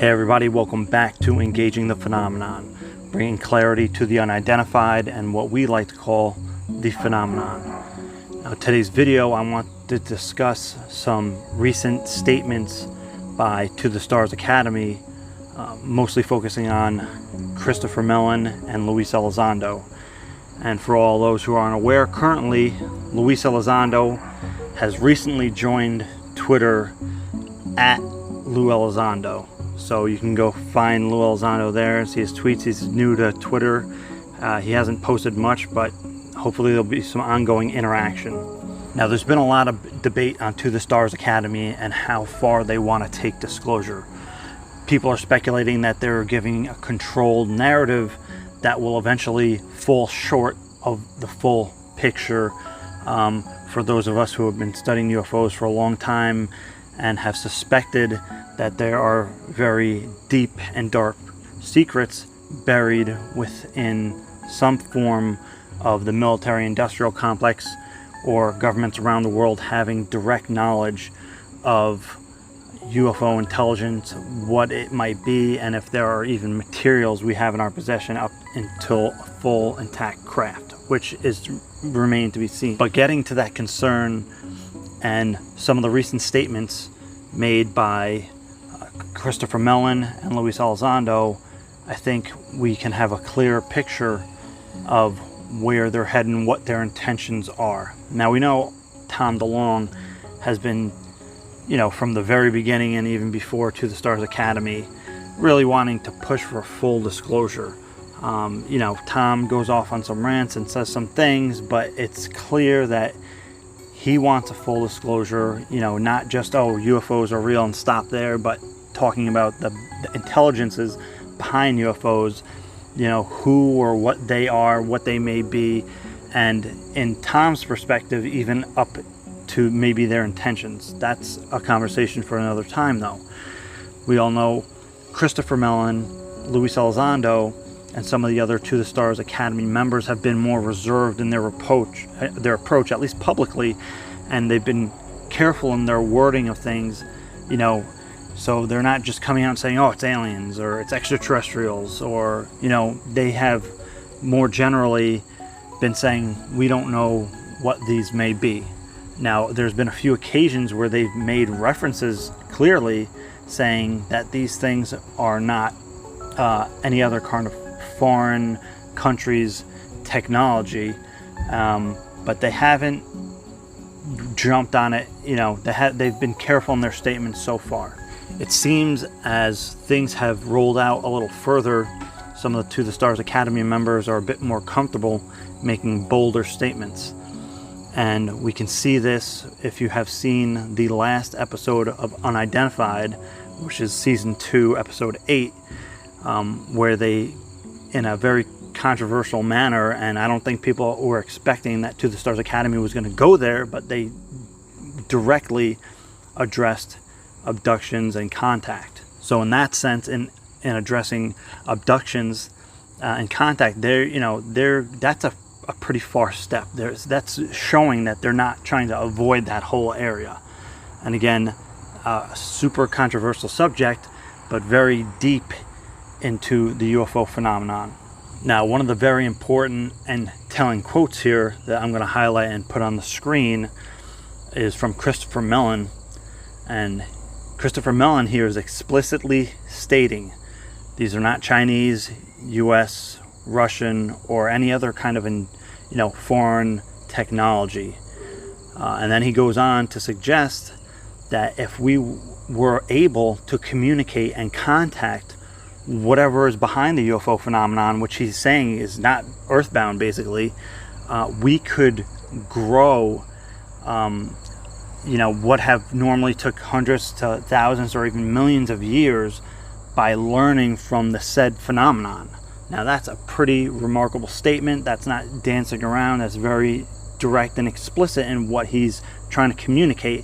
Hey everybody, welcome back to Engaging the Phenomenon, bringing clarity to the unidentified and what we like to call the phenomenon. Now, today's video, I want to discuss some recent statements by To the Stars Academy, mostly focusing on Christopher Mellon and Luis Elizondo. And for all those who aren't aware, currently Luis Elizondo has recently joined Twitter at Lou Elizondo. So you can go find Lou Elizondo there and see his tweets. He's new to Twitter. He hasn't posted much, but hopefully there'll be some ongoing interaction. Now, there's been a lot of debate on To the Stars Academy and how far they want to take disclosure. People are speculating that they're giving a controlled narrative that will eventually fall short of the full picture. For those of us who have been studying UFOs for a long time and have suspected that there are very deep and dark secrets buried within some form of the military-industrial complex or governments around the world having direct knowledge of UFO intelligence, what it might be, and if there are even materials we have in our possession up until a full intact craft, which is remain to be seen. But getting to that concern and some of the recent statements made by Christopher Mellon and Luis Elizondo, I think we can have a clear picture of where they're heading, what their intentions are. Now, we know Tom DeLonge has been, from the very beginning and even before To the Stars Academy, really wanting to push for full disclosure. Tom goes off on some rants and says some things, but it's clear that he wants a full disclosure, not just, UFOs are real and stop there, but talking about the intelligences behind UFOs, who or what they are, what they may be, and in Tom's perspective, even up to maybe their intentions. That's a conversation for another time, though. We all know Christopher Mellon, Luis Elizondo, and some of the other To the Stars Academy members have been more reserved in their approach, at least publicly, and they've been careful in their wording of things, so they're not just coming out and saying, it's aliens or it's extraterrestrials, or, they have more generally been saying, we don't know what these may be. Now, there's been a few occasions where they've made references clearly saying that these things are not any other kind of foreign countries' technology, but they haven't jumped on it. They've been careful in their statements so far. It seems as things have rolled out a little further, some of the To the Stars Academy members are a bit more comfortable making bolder statements. And we can see this if you have seen the last episode of Unidentified, which is season 2, episode 8, where they, in a very controversial manner, and I don't think people were expecting that To the Stars Academy was going to go there, but they directly addressed abductions and contact. So in that sense, in addressing abductions and contact, that's a pretty far step. That's showing that they're not trying to avoid that whole area. And again, a super controversial subject, but very deep into the UFO phenomenon. Now, one of the very important and telling quotes here that I'm going to highlight and put on the screen is from Christopher Mellon. And Christopher Mellon here is explicitly stating these are not Chinese, US, Russian, or any other kind of foreign technology. And then he goes on to suggest that if we were able to communicate and contact whatever is behind the UFO phenomenon, which he's saying is not earthbound, basically, we could grow what have normally took hundreds to thousands or even millions of years by learning from the said phenomenon. Now, that's a pretty remarkable statement. That's not dancing around. That's very direct and explicit in what he's trying to communicate.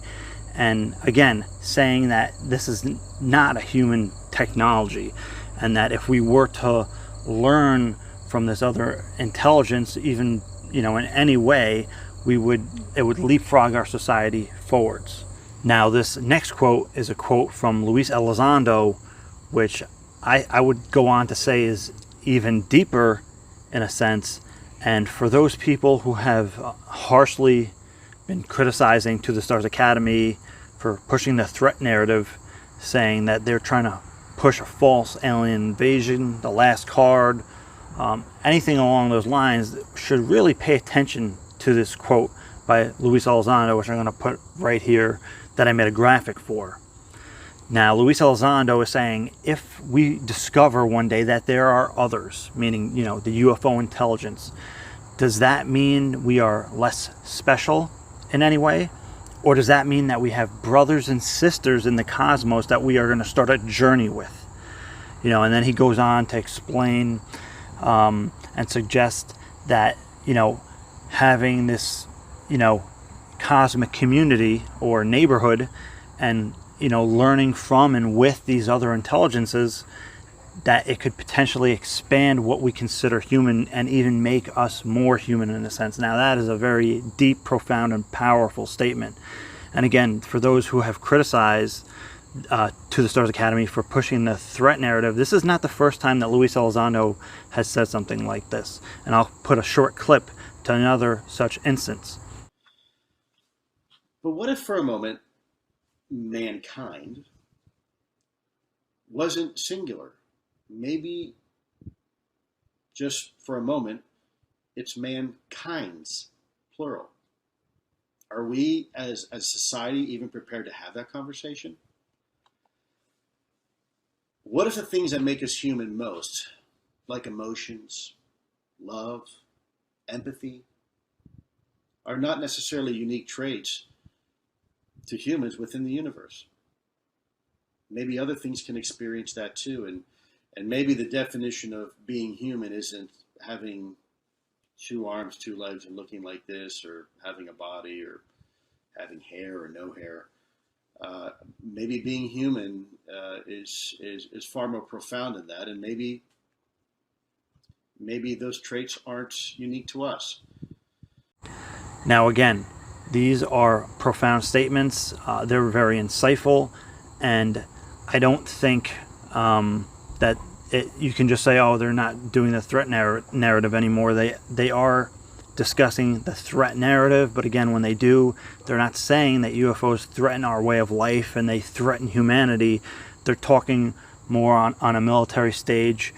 And again, saying that this is not a human technology, and that if we were to learn from this other intelligence, even in any way, it would leapfrog our society forwards. Now, this next quote is a quote from Luis Elizondo, which I would go on to say is even deeper in a sense. And for those people who have harshly been criticizing To the Stars Academy for pushing the threat narrative, saying that they're trying to push a false alien invasion, the last card, anything along those lines, should really pay attention to this quote by Luis Elizondo, which I'm going to put right here, that I made a graphic for. Now, Luis Elizondo is saying, if we discover one day that there are others, meaning, the UFO intelligence, does that mean we are less special in any way? Or does that mean that we have brothers and sisters in the cosmos that we are going to start a journey with? And then he goes on to explain and suggest that, having this, cosmic community or neighborhood and, learning from and with these other intelligences, that it could potentially expand what we consider human and even make us more human in a sense. Now, that is a very deep, profound, and powerful statement. And again, for those who have criticized To the Stars Academy for pushing the threat narrative, this is not the first time that Luis Elizondo has said something like this. And I'll put a short clip to another such instance. But what if for a moment mankind wasn't singular? Maybe just for a moment, it's mankind's plural. Are we as a society even prepared to have that conversation? What if the things that make us human most, like emotions, love, empathy, are not necessarily unique traits to humans within the universe? Maybe other things can experience that too, and maybe the definition of being human isn't having 2 arms, 2 legs, and looking like this, or having a body, or having hair or no hair. Maybe being human is far more profound than that, and maybe those traits aren't unique to us. Now, again, these are profound statements. They're very insightful, and I don't think that you can just say, oh, they're not doing the threat narrative anymore. They are discussing the threat narrative, but again, when they do, they're not saying that UFOs threaten our way of life and they threaten humanity. They're talking more on a military stage,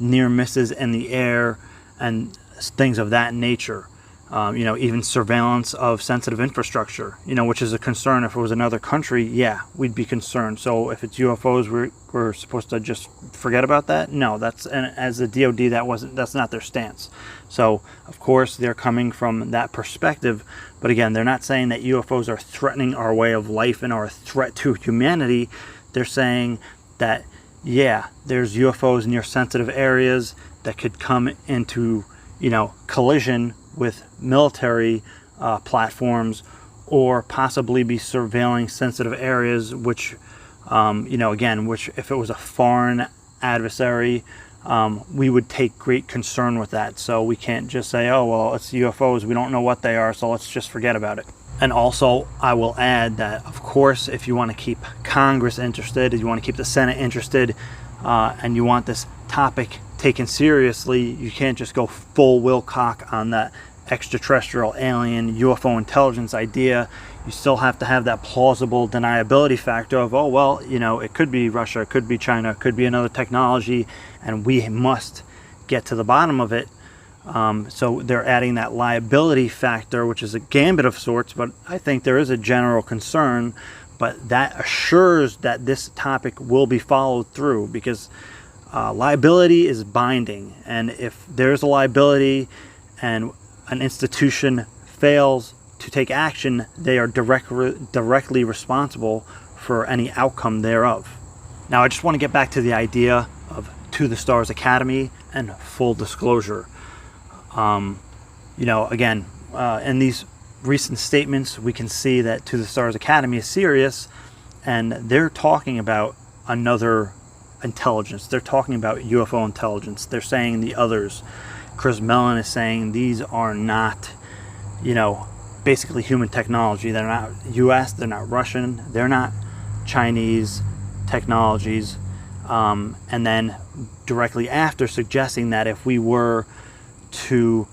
near misses in the air, and things of that nature. Even surveillance of sensitive infrastructure, which is a concern. If it was another country, yeah, we'd be concerned. So if it's UFOs, we're supposed to just forget about that? No, and as the DoD, that's not their stance. So of course they're coming from that perspective, but again, they're not saying that UFOs are threatening our way of life and are a threat to humanity. They're saying that, yeah, there's UFOs near sensitive areas that could come into, collision with military platforms, or possibly be surveilling sensitive areas, which, which if it was a foreign adversary, we would take great concern with that. So we can't just say, oh, well, it's UFOs, we don't know what they are, so let's just forget about it. And also, I will add that, of course, if you want to keep Congress interested, if you want to keep the Senate interested, and you want this topic taken seriously, you can't just go full Wilcock on that extraterrestrial alien UFO intelligence idea. You still have to have that plausible deniability factor of, oh, well, it could be Russia, it could be China, it could be another technology, and we must get to the bottom of it. So they're adding that liability factor, which is a gambit of sorts, but I think there is a general concern, but that assures that this topic will be followed through, because liability is binding, and if there's a liability and an institution fails to take action, they are directly responsible for any outcome thereof. Now, I just want to get back to the idea of To the Stars Academy and full disclosure. Again, in these recent statements, we can see that To the Stars Academy is serious, and they're talking about another intelligence. They're talking about UFO intelligence. They're saying the others. Chris Mellon is saying these are not, basically human technology. They're not US, they're not Russian, they're not Chinese technologies. and then directly after suggesting that if we were to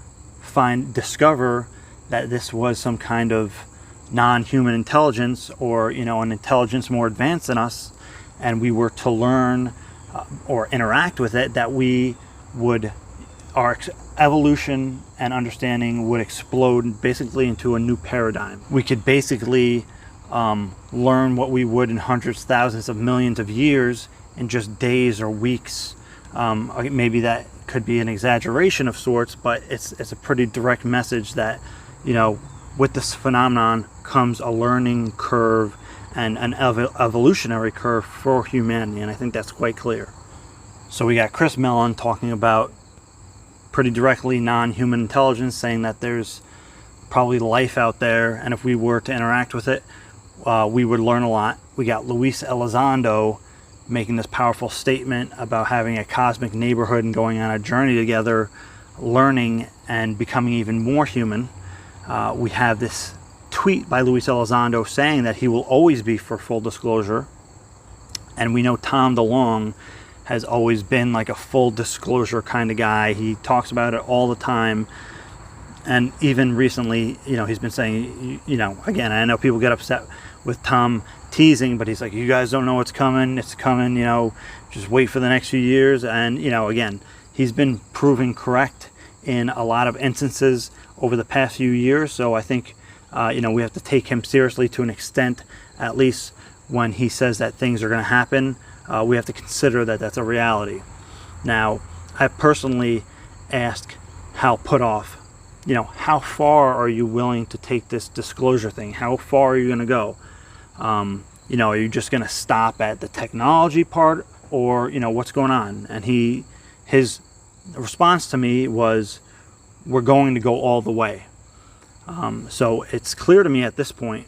discover that this was some kind of non-human intelligence, or an intelligence more advanced than us, and we were to learn or interact with it, that our evolution and understanding would explode basically into a new paradigm. We could basically learn what we would in hundreds, thousands of millions of years in just days or weeks. Maybe that could be an exaggeration of sorts, but it's a pretty direct message that, with this phenomenon comes a learning curve and an evolutionary curve for humanity, and I think that's quite clear. So we got Chris Mellon talking about pretty directly non-human intelligence, saying that there's probably life out there, and if we were to interact with it, we would learn a lot. We got Luis Elizondo making this powerful statement about having a cosmic neighborhood and going on a journey together, learning and becoming even more human. We have this tweet by Luis Elizondo saying that he will always be for full disclosure, and we know Tom DeLonge has always been like a full disclosure kind of guy. He talks about it all the time, and even recently, he's been saying, again, I know people get upset with Tom teasing, but he's like, you guys don't know what's coming, it's coming, just wait for the next few years. And again, he's been proven correct in a lot of instances over the past few years. So I think we have to take him seriously to an extent. At least when he says that things are going to happen, we have to consider that that's a reality. Now, I personally ask how put off, how far are you willing to take this disclosure thing? How far are you going to go? Are you just going to stop at the technology part, or what's going on? And his response to me was, we're going to go all the way. So it's clear to me at this point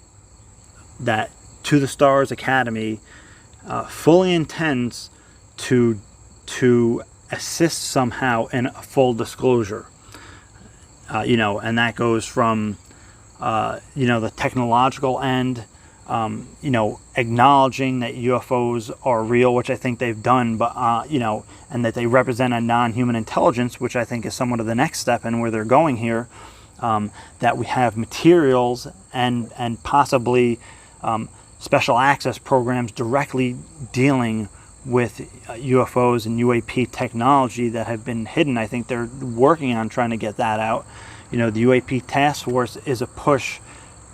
that To the Stars Academy fully intends to assist somehow in a full disclosure. And that goes from the technological end, acknowledging that UFOs are real, which I think they've done, but and that they represent a non-human intelligence, which I think is somewhat of the next step in where they're going here. That we have materials and possibly special access programs directly dealing with UFOs and UAP technology that have been hidden. I think they're working on trying to get that out. The UAP task force is a push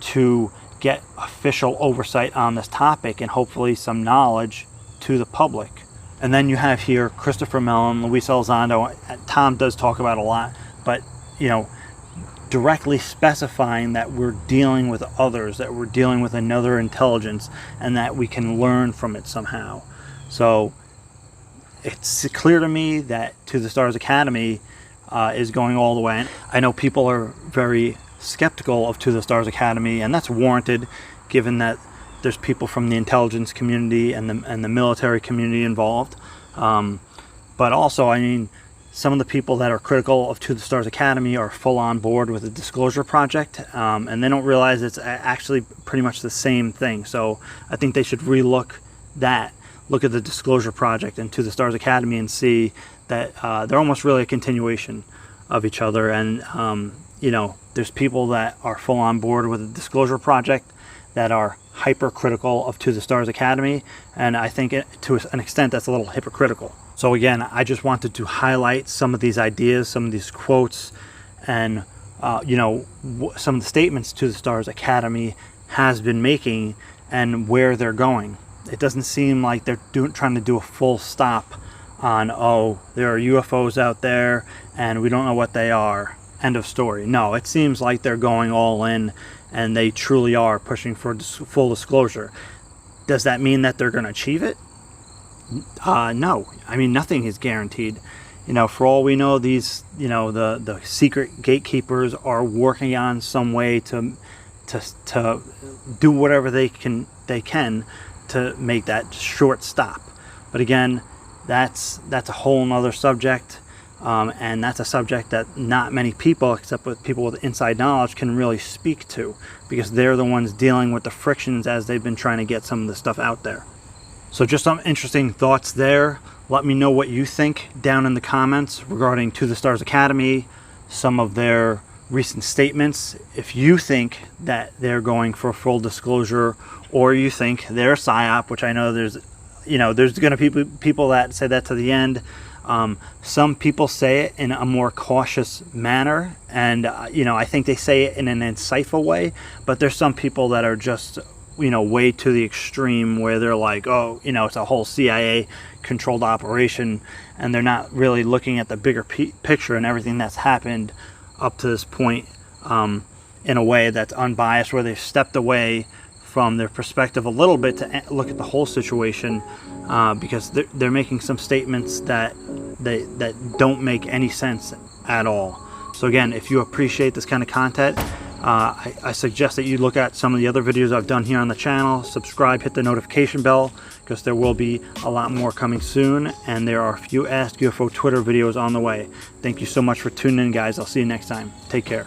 to get official oversight on this topic and hopefully some knowledge to the public. And then you have here Christopher Mellon, Luis Elizondo. Tom does talk about a lot, but directly specifying that we're dealing with others, that we're dealing with another intelligence, and that we can learn from it somehow. So it's clear to me that To the Stars Academy is going all the way. I know people are very skeptical of To the Stars Academy, and that's warranted, given that there's people from the intelligence community and the military community involved. But also, some of the people that are critical of To the Stars Academy are full on board with the Disclosure Project, and they don't realize it's actually pretty much the same thing. So I think they should look at the Disclosure Project and To the Stars Academy and see that they're almost really a continuation of each other. And there's people that are full on board with the Disclosure Project that are hypercritical of To the Stars Academy, and I think to an extent that's a little hypocritical. So again, I just wanted to highlight some of these ideas, some of these quotes, and some of the statements To the Stars Academy has been making and where they're going. It doesn't seem like they're trying to do a full stop on, there are UFOs out there and we don't know what they are. End of story. No, it seems like they're going all in and they truly are pushing for full disclosure. Does that mean that they're going to achieve it? No. Nothing is guaranteed. For all we know, these, the secret gatekeepers are working on some way to do whatever they can to make that short stop. But again, that's a whole nother subject, and that's a subject that not many people, except with people with inside knowledge, can really speak to, because they're the ones dealing with the frictions as they've been trying to get some of the stuff out there. So just some interesting thoughts there. Let me know what you think down in the comments regarding To the Stars Academy, some of their recent statements. If you think that they're going for full disclosure, or you think they're a psyop, which I know there's going to be people that say that to the end. Some people say it in a more cautious manner, and I think they say it in an insightful way, but there's some people that are just way to the extreme, where they're like, oh, it's a whole CIA controlled operation, and they're not really looking at the bigger picture and everything that's happened up to this point in a way that's unbiased, where they've stepped away from their perspective a little bit to look at the whole situation, because they're making some statements that don't make any sense at all. So again, if you appreciate this kind of content, I suggest that you look at some of the other videos I've done here on the channel. Subscribe, hit the notification bell, because there will be a lot more coming soon, and there are a few Ask UFO Twitter videos on the way. Thank you so much for tuning in, guys. I'll see you next time. Take care.